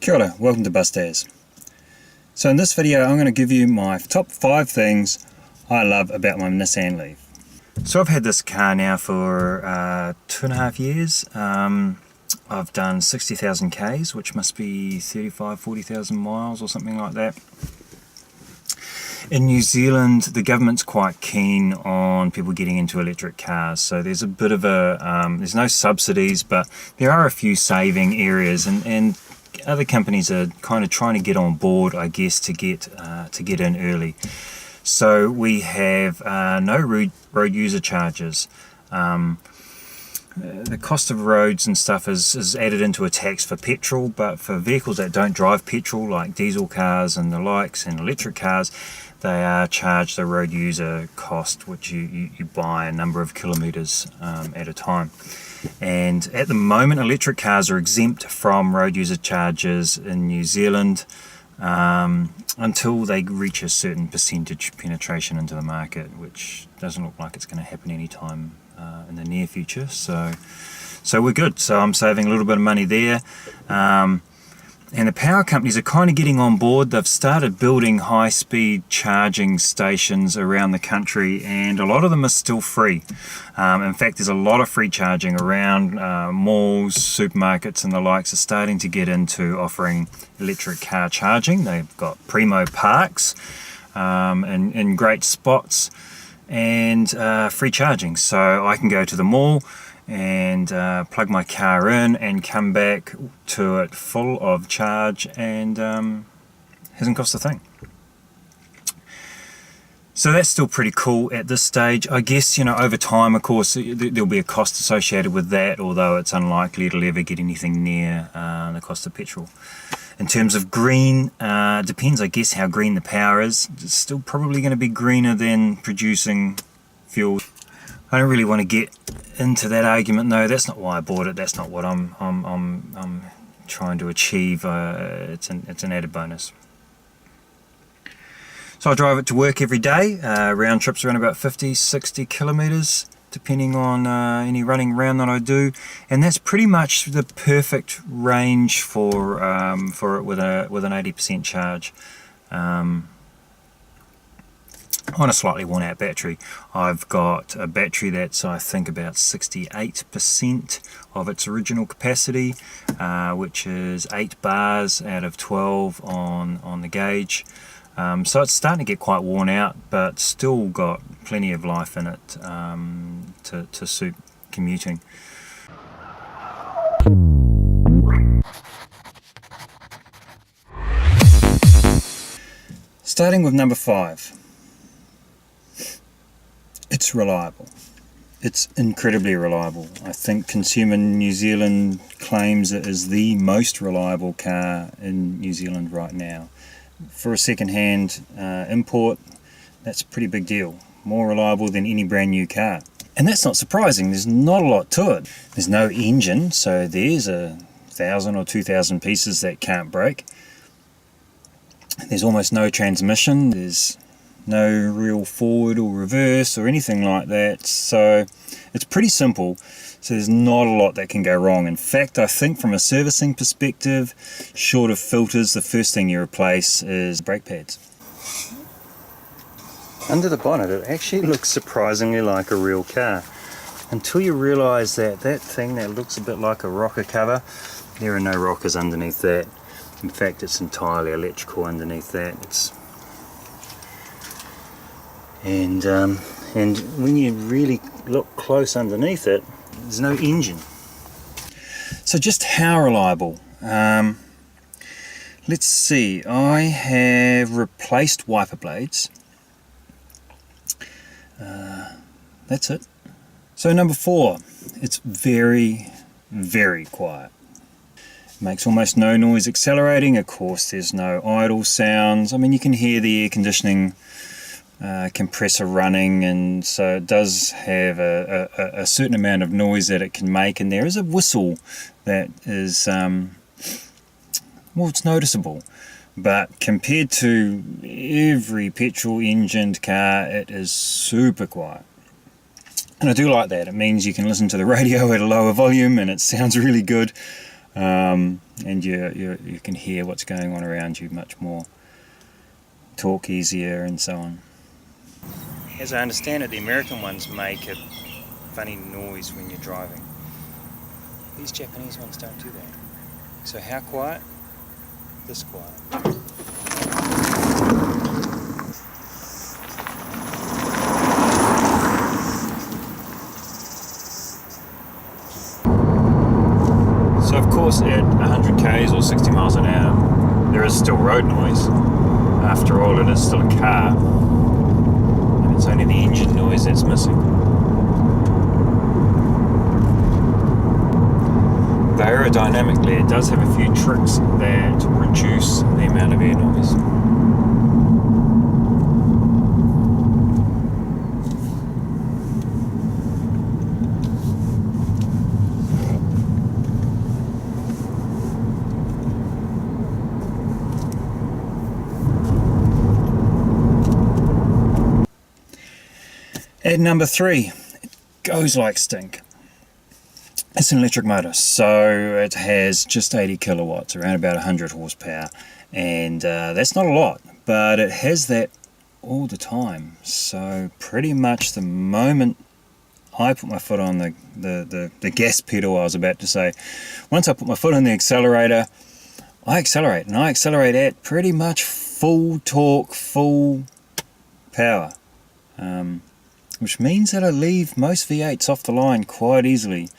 Kia ora, welcome to Bus Days. So in this video I'm going to give you my top 5 things I love about my Nissan Leaf. So I've had this car now for 2.5 years. I've done 60,000 Ks, which must be 40,000 miles or something like that. In New Zealand, the government's quite keen on people getting into electric cars, so there's a bit of a, there's no subsidies, but there are a few saving areas, and other companies are kind of trying to get on board, I guess, to get in early. So we have no road user charges. The cost of roads and stuff is added into a tax for petrol, but for vehicles that don't drive petrol, like diesel cars and the likes and electric cars, they are charged the road user cost, which you buy a number of kilometres at a time. And at the moment, electric cars are exempt from road user charges in New Zealand until they reach a certain percentage penetration into the market, which doesn't look like it's going to happen anytime in the near future. So we're good. So I'm saving a little bit of money there. And the power companies are kind of getting on board. They've started building high-speed charging stations around the country, and a lot of them are still free. In fact, there's a lot of free charging around. Malls, supermarkets and the likes are starting to get into offering electric car charging. They've got primo parks in great spots and free charging. So I can go to the mall and plug my car in and come back to it full of charge, and hasn't cost a thing. So that's still pretty cool at this stage. I guess, over time, of course, there'll be a cost associated with that, although it's unlikely it'll ever get anything near the cost of petrol. In terms of green, depends, I guess, how green the power is. It's still probably going to be greener than producing fuel. I don't really want to get into that argument. No, that's not why I bought it. That's not what I'm trying to achieve. It's an added bonus. So I drive it to work every day. Round trips around about 50-60 kilometres, depending on any running around that I do, and that's pretty much the perfect range for it with an 80% charge. On a slightly worn out battery. I've got a battery that's, I think, about 68% of its original capacity, which is 8 bars out of 12 on the gauge. So it's starting to get quite worn out, but still got plenty of life in it to suit commuting. Starting with number 5. It's reliable. It's incredibly reliable. I think Consumer New Zealand claims it is the most reliable car in New Zealand right now. For a second-hand import, that's a pretty big deal. More reliable than any brand new car. And that's not surprising. There's not a lot to it. There's no engine, so there's 1,000 or 2,000 pieces that can't break. There's almost no transmission. There's no real forward or reverse or anything like that, so it's pretty simple. So there's not a lot that can go wrong. In fact, I think from a servicing perspective, short of filters, the first thing you replace is brake pads. Under the bonnet, it actually looks surprisingly like a real car, until you realise that thing that looks a bit like a rocker cover, there are no rockers underneath that. In fact, it's entirely electrical underneath that. And when you really look close underneath it, there's no engine. So just how reliable? Let's see, I have replaced wiper blades. That's it. So number 4, it's very, very quiet. It makes almost no noise accelerating. Of course, there's no idle sounds. I mean, you can hear the air conditioning compressor running, and so it does have a certain amount of noise that it can make, and there is a whistle that is well, it's noticeable, but compared to every petrol engined car, it is super quiet. And I do like that. It means you can listen to the radio at a lower volume and it sounds really good. and you can hear what's going on around you much more. Talk easier and so on. As I understand it, the American ones make a funny noise when you're driving. These Japanese ones don't do that. So how quiet? This quiet. So of course at 100 k's or 60 miles an hour there is still road noise. After all, it is still a car, and it's only the engine noise that's missing. But aerodynamically it does have a few tricks that reduce the amount of air noise. At number 3, it goes like stink. It's an electric motor, so it has just 80 kilowatts, around about 100 horsepower, and that's not a lot, but it has that all the time. So pretty much the moment I put my foot on the gas pedal, I was about to say, once I put my foot on the accelerator, I accelerate, and I accelerate at pretty much full torque, full power. Which means that I leave most V8s off the line quite easily.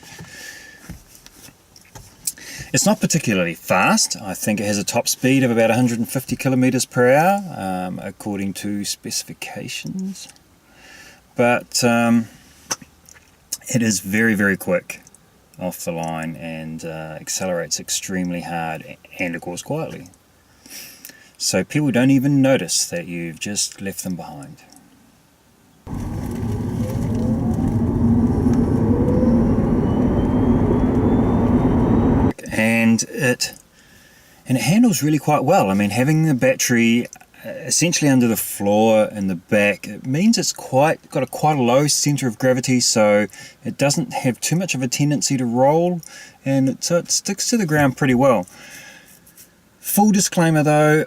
It's not particularly fast. I think it has a top speed of about 150 kilometers per hour, according to specifications. But it is very, very quick off the line and accelerates extremely hard and, of course, quietly. So people don't even notice that you've just left them behind. And it handles really quite well. I mean, having the battery essentially under the floor in the back, it means it's got quite a low center of gravity, so it doesn't have too much of a tendency to roll, and so it sticks to the ground pretty well. Full disclaimer though,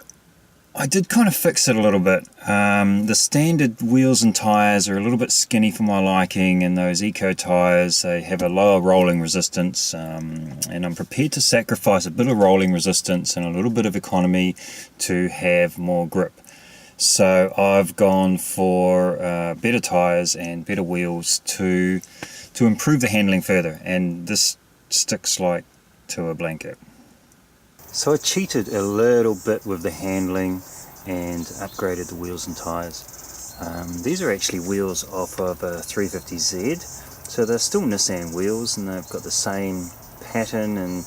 I did kind of fix it a little bit. The standard wheels and tyres are a little bit skinny for my liking, and those eco tyres, they have a lower rolling resistance, and I'm prepared to sacrifice a bit of rolling resistance and a little bit of economy to have more grip. So I've gone for better tyres and better wheels to improve the handling further, and this sticks like to a blanket. So I cheated a little bit with the handling and upgraded the wheels and tyres. These are actually wheels off of a 350Z, so they're still Nissan wheels, and they've got the same pattern and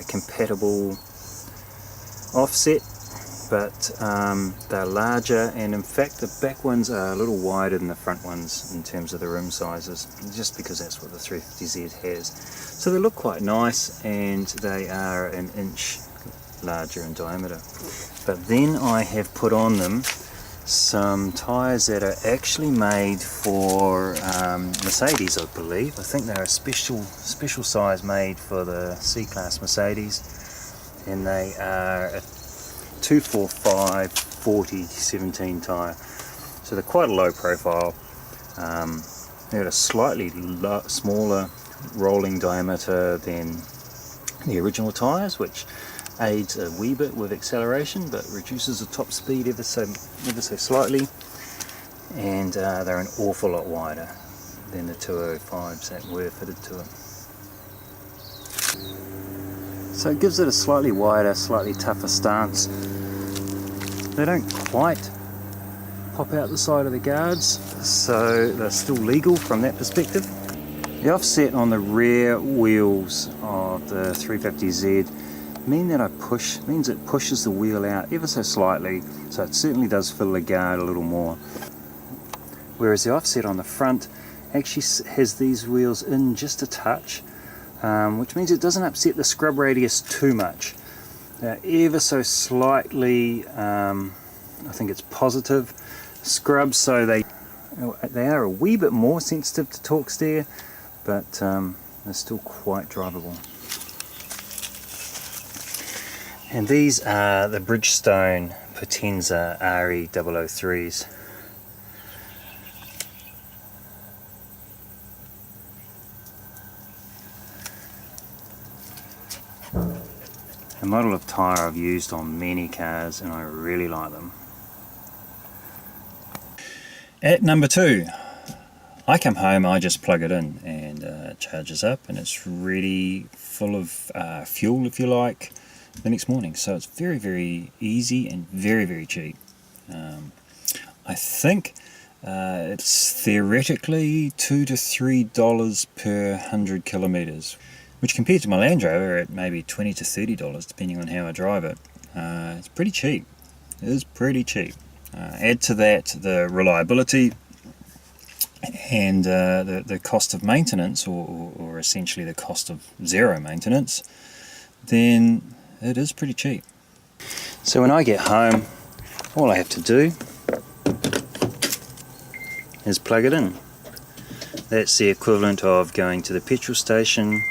compatible offset, but they're larger, and in fact the back ones are a little wider than the front ones in terms of the rim sizes, just because that's what the 350Z has. So they look quite nice, and they are an inch larger in diameter. But then I have put on them some tyres that are actually made for Mercedes, I believe. I think they're a special size made for the C-Class Mercedes, and they are a 245 40 17 tyre. So they're quite a low profile. They've got a slightly smaller rolling diameter than the original tyres, which aids a wee bit with acceleration but reduces the top speed ever so slightly, and they're an awful lot wider than the 205s that were fitted to it. So it gives it a slightly wider, slightly tougher stance. They don't quite pop out the side of the guards, so they're still legal from that perspective. The offset on the rear wheels of the 350Z means it pushes the wheel out ever so slightly, so it certainly does fill the guard a little more. Whereas the offset on the front actually has these wheels in just a touch, which means it doesn't upset the scrub radius too much. They're ever so slightly, I think it's positive scrubs, so they are a wee bit more sensitive to torque steer, but they're still quite drivable. And these are the Bridgestone Potenza RE003s. A model of tyre I've used on many cars and I really like them. At number 2, I come home, I just plug it in and it charges up and it's ready full of fuel, if you like, the next morning. So it's very, very easy and very, very cheap. I think it's theoretically $2 to $3 per 100 kilometres, which compared to my Land Rover at maybe $20 to $30 depending on how I drive it, it's pretty cheap. It is pretty cheap. Add to that the reliability and the cost of maintenance, or essentially the cost of zero maintenance, then it is pretty cheap. So when I get home, all I have to do is plug it in. That's the equivalent of going to the petrol station,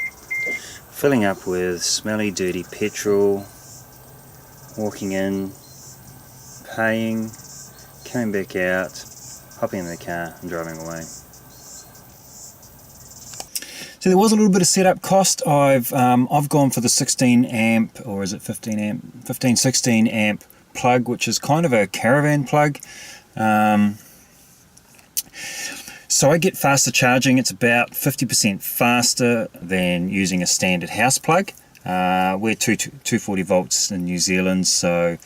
filling up with smelly, dirty petrol, walking in, paying, coming back out, hopping in the car and driving away. So there was a little bit of setup cost. I've gone for the 16 amp, or is it 16 amp plug, which is kind of a caravan plug. So I get faster charging. It's about 50% faster than using a standard house plug. We're 240 volts in New Zealand, so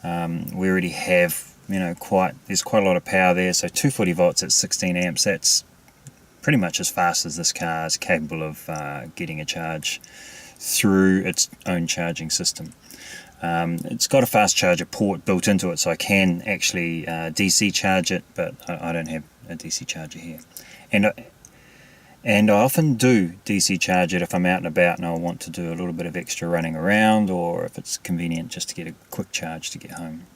we already have, there's quite a lot of power there. So 240 volts at 16 amps, that's pretty much as fast as this car is capable of getting a charge through its own charging system. It's got a fast charger port built into it, so I can actually DC charge it, but I don't have a DC charger here. And I often do DC charge it if I'm out and about and I want to do a little bit of extra running around, or if it's convenient just to get a quick charge to get home.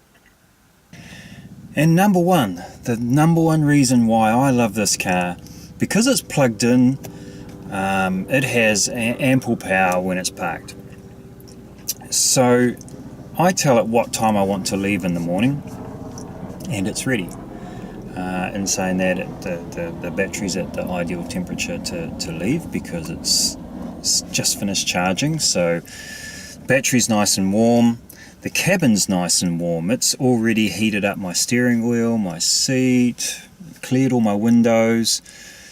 And the number one reason why I love this car, because it's plugged in, it has ample power when it's parked. So I tell it what time I want to leave in the morning and it's ready. In saying that, the battery's at the ideal temperature to leave, because it's just finished charging. So battery's nice and warm, the cabin's nice and warm. It's already heated up my steering wheel, my seat, cleared all my windows.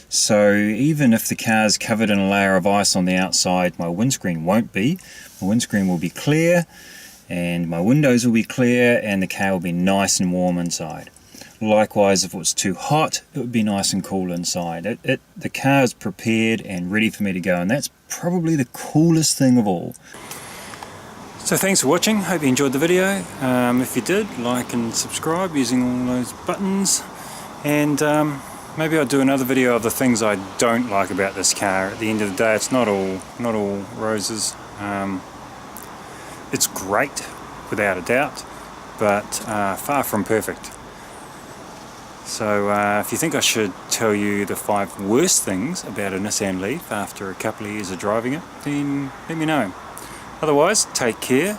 So even if the car's covered in a layer of ice on the outside, my windscreen won't be. My windscreen will be clear and my windows will be clear and the car will be nice and warm inside. Likewise, if it was too hot, it would be nice and cool inside. The car is prepared and ready for me to go, and that's probably the coolest thing of all. So thanks for watching. Hope you enjoyed the video. If you did, like and subscribe using all those buttons. And maybe I'll do another video of the things I don't like about this car. At the end of the day, it's not all roses. It's great, without a doubt, but far from perfect. So if you think I should tell you the 5 worst things about a Nissan Leaf after a couple of years of driving it, then let me know. Otherwise, take care.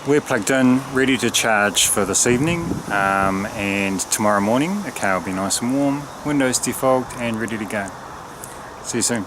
We're plugged in, ready to charge for this evening, and tomorrow morning the car will be nice and warm, windows defogged and ready to go. See you soon.